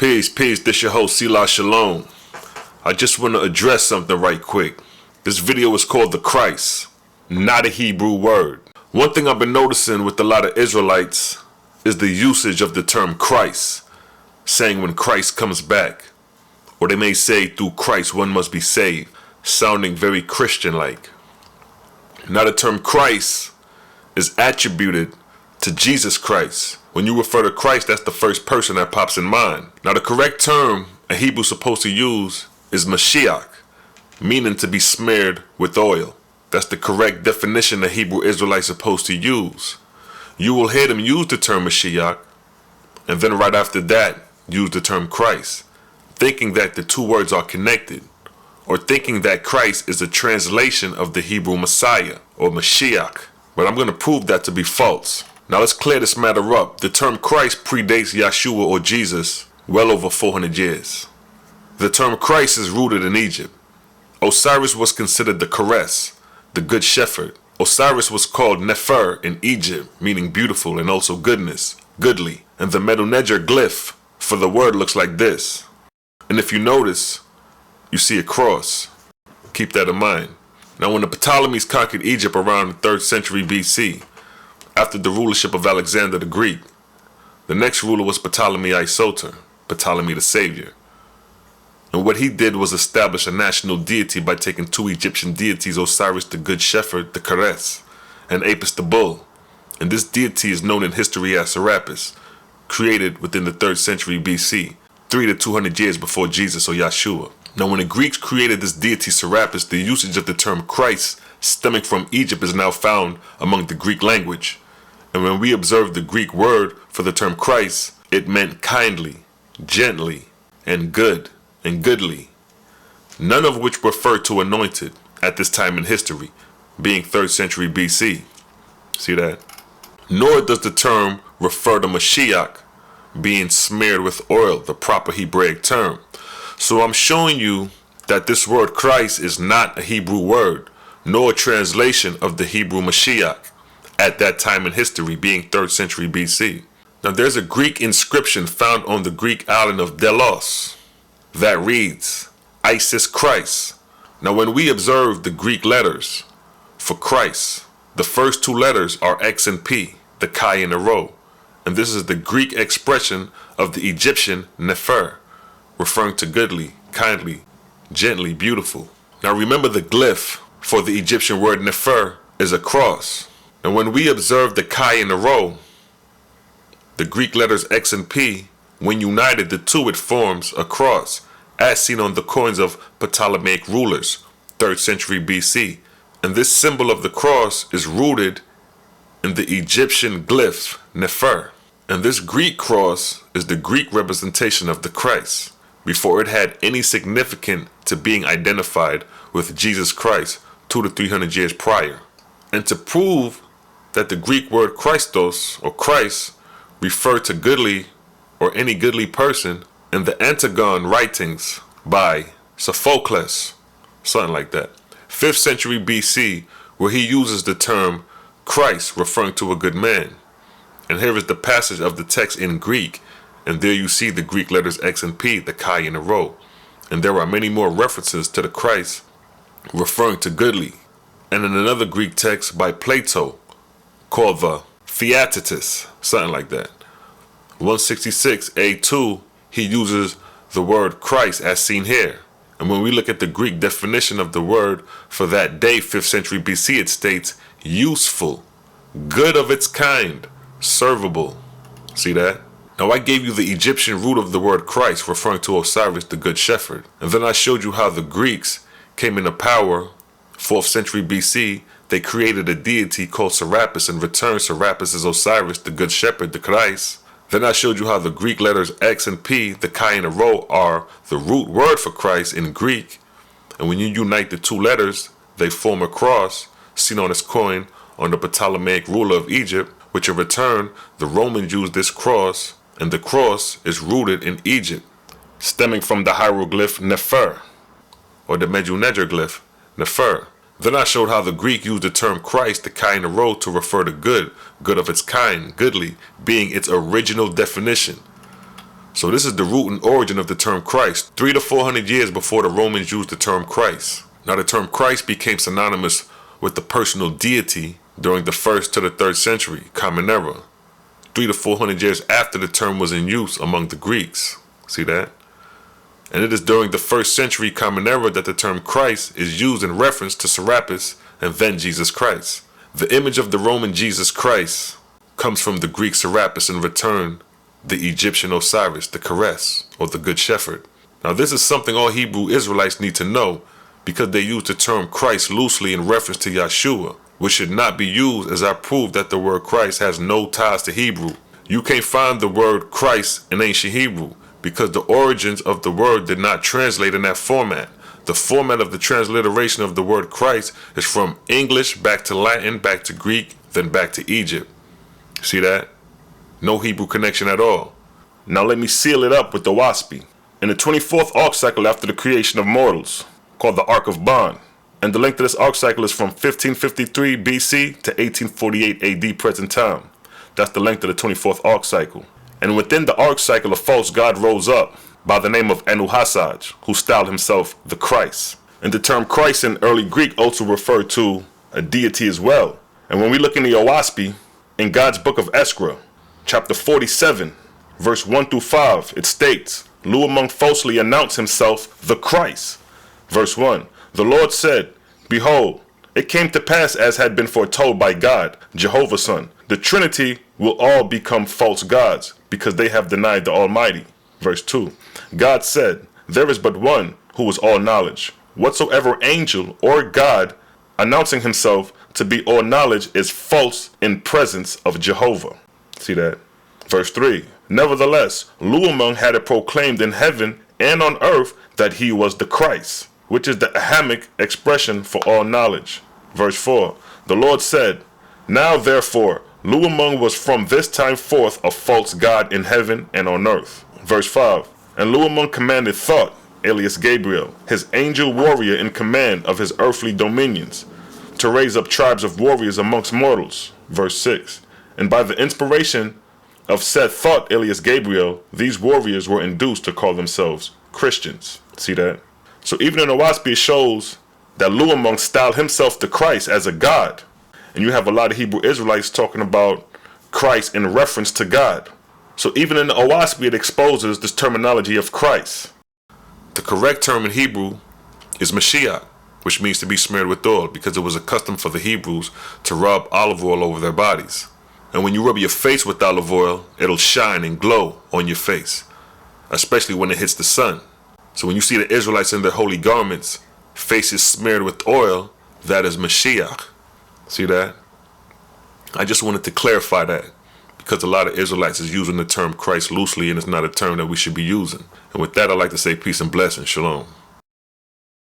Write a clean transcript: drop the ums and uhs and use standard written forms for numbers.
Peace, this your host Selah-Shalom. I just want to address something right quick. This video is called the Christ, not a Hebrew word. One thing I've been noticing with a lot of Israelites is the usage of the term Christ, saying when Christ comes back. Or they may say through Christ one must be saved, sounding very Christian-like. Now the term Christ is attributed to Jesus Christ. When you refer to Christ, that's the first person that pops in mind. Now the correct term a Hebrew's supposed to use is Mashiach, meaning to be smeared with oil. That's the correct definition a Hebrew Israelite's supposed to use. You will hear them use the term Mashiach, and then right after that, use the term Christ, thinking that the two words are connected, or thinking that Christ is a translation of the Hebrew Messiah, or Mashiach. But I'm going to prove that to be false. Now let's clear this matter up. The term Christ predates Yeshua or Jesus well over 400 years. The term Christ is rooted in Egypt. Osiris was considered the Chrestos, the good shepherd. Osiris was called nefer in Egypt, meaning beautiful and also goodness, goodly. And the Medu-Neter glyph for the word looks like this. And if you notice, you see a cross. Keep that in mind. Now when the Ptolemies conquered Egypt around the 3rd century BC, after the rulership of Alexander the Greek, the next ruler was Ptolemy Isoter, Ptolemy the Savior. And what he did was establish a national deity by taking two Egyptian deities, Osiris the Good Shepherd, the Christos, and Apis the Bull. And this deity is known in history as Serapis, created within the 3rd century BC, 300 to 200 years before Jesus or Yeshua. Now when the Greeks created this deity Serapis, the usage of the term Christ stemming from Egypt is now found among the Greek language. And when we observe the Greek word for the term Christ, it meant kindly, gently, and good, and goodly, none of which referred to anointed at this time in history, being 3rd century BC. See that? Nor does the term refer to Mashiach being smeared with oil, the proper Hebraic term. So I'm showing you that this word Christ is not a Hebrew word, nor a translation of the Hebrew Mashiach at that time in history, being 3rd century BC. Now there's a Greek inscription found on the Greek island of Delos that reads, Isis Christ. Now when we observe the Greek letters for Christ, the first two letters are X and P, the chi in a row. And this is the Greek expression of the Egyptian nefer, referring to goodly, kindly, gently, beautiful. Now remember the glyph for the Egyptian word nefer is a cross. And when we observe the chi in a row, the Greek letters X and P, when united the two, it forms a cross, as seen on the coins of Ptolemaic rulers, 3rd century BC. And this symbol of the cross is rooted in the Egyptian glyph nefer. And this Greek cross is the Greek representation of the Christ, before it had any significance to being identified with Jesus Christ 200 to 300 years prior. And to prove that the Greek word Christos or Christ referred to goodly or any goodly person, in the Antigone writings by Sophocles, something like that, 5th century BC, where he uses the term Christ referring to a good man. And here is the passage of the text in Greek, and there you see the Greek letters X and P, the chi in a row. And there are many more references to the Christ referring to goodly. And in another Greek text by Plato called the Theaetetus, something like that, 166a2, he uses the word Christ as seen here. And when we look at the Greek definition of the word for that day, 5th century BC, it states useful, good of its kind, servable. See that? Now I gave you the Egyptian root of the word Christ, referring to Osiris the Good Shepherd. And then I showed you how the Greeks came into power, 4th century BC. They created a deity called Serapis, and returned Serapis as Osiris the Good Shepherd, the Christ. Then I showed you how the Greek letters X and P, the chi in a row, are the root word for Christ in Greek. And when you unite the two letters, they form a cross, seen on this coin on the Ptolemaic ruler of Egypt, which in return, the Romans used this cross, and the cross is rooted in Egypt, stemming from the hieroglyph nefer, or the Medu-Neter glyph, nefer. Then I showed how the Greek used the term Christ, the chi in a row, to refer to good, good of its kind, goodly, being its original definition. So this is the root and origin of the term Christ, 300 to 400 years before the Romans used the term Christ. Now the term Christ became synonymous with the personal deity during the 1st to the 3rd century, Common Era, 300 to 400 years after the term was in use among the Greeks. See that? And it is during the 1st century Common Era that the term Christ is used in reference to Serapis and then Jesus Christ. The image of the Roman Jesus Christ comes from the Greek Serapis, in return the Egyptian Osiris, the Chrestos, or the Good Shepherd. Now this is something all Hebrew Israelites need to know, because they use the term Christ loosely in reference to Yeshua, which should not be used, as I proved that the word Christ has no ties to Hebrew. You can't find the word Christ in ancient Hebrew, because the origins of the word did not translate in that format. The format of the transliteration of the word Christ is from English back to Latin, back to Greek, then back to Egypt. See that? No Hebrew connection at all. Now let me seal it up with the Oahspe. In the 24th arc cycle after the creation of mortals, called the Ark of Bond, and the length of this arc cycle is from 1553 BC to 1848 AD present time. That's the length of the 24th arc cycle. And within the arc cycle, a false god rose up by the name of Anu-Hasaj, who styled himself the Christ. And the term Christ in early Greek also referred to a deity as well. And when we look in the Oahspe, in God's book of Esra, chapter 47, verse 1 through 5, it states, Lu among falsely announced himself the Christ. Verse 1, the Lord said, Behold, it came to pass as had been foretold by God, Jehovah's Son. The Trinity will all become false gods, because they have denied the Almighty. Verse 2, God said, There is but one who is all knowledge. Whatsoever angel or God announcing himself to be all knowledge is false in presence of Jehovah. See that? Verse 3, Nevertheless, Luamung had it proclaimed in heaven and on earth that he was the Christ, which is the Ahamic expression for all knowledge. Verse 4, the Lord said, Now therefore, Luamung was from this time forth a false god in heaven and on earth. Verse 5, and Luamung commanded Thought, alias Gabriel, his angel warrior in command of his earthly dominions, to raise up tribes of warriors amongst mortals. Verse 6, and by the inspiration of said Thought, alias Gabriel, these warriors were induced to call themselves Christians. See that? So even in Oahspe it shows that Luamung styled himself the Christ as a god. And you have a lot of Hebrew Israelites talking about Christ in reference to God. So even in the Oahspe it exposes this terminology of Christ. The correct term in Hebrew is Mashiach, which means to be smeared with oil, because it was a custom for the Hebrews to rub olive oil over their bodies. And when you rub your face with olive oil, it'll shine and glow on your face, especially when it hits the sun. So when you see the Israelites in their holy garments, faces smeared with oil, that is Mashiach. See that? I just wanted to clarify that, because a lot of Israelites is using the term Christ loosely, and it's not a term that we should be using. And with that, I'd like to say peace and blessings. Shalom.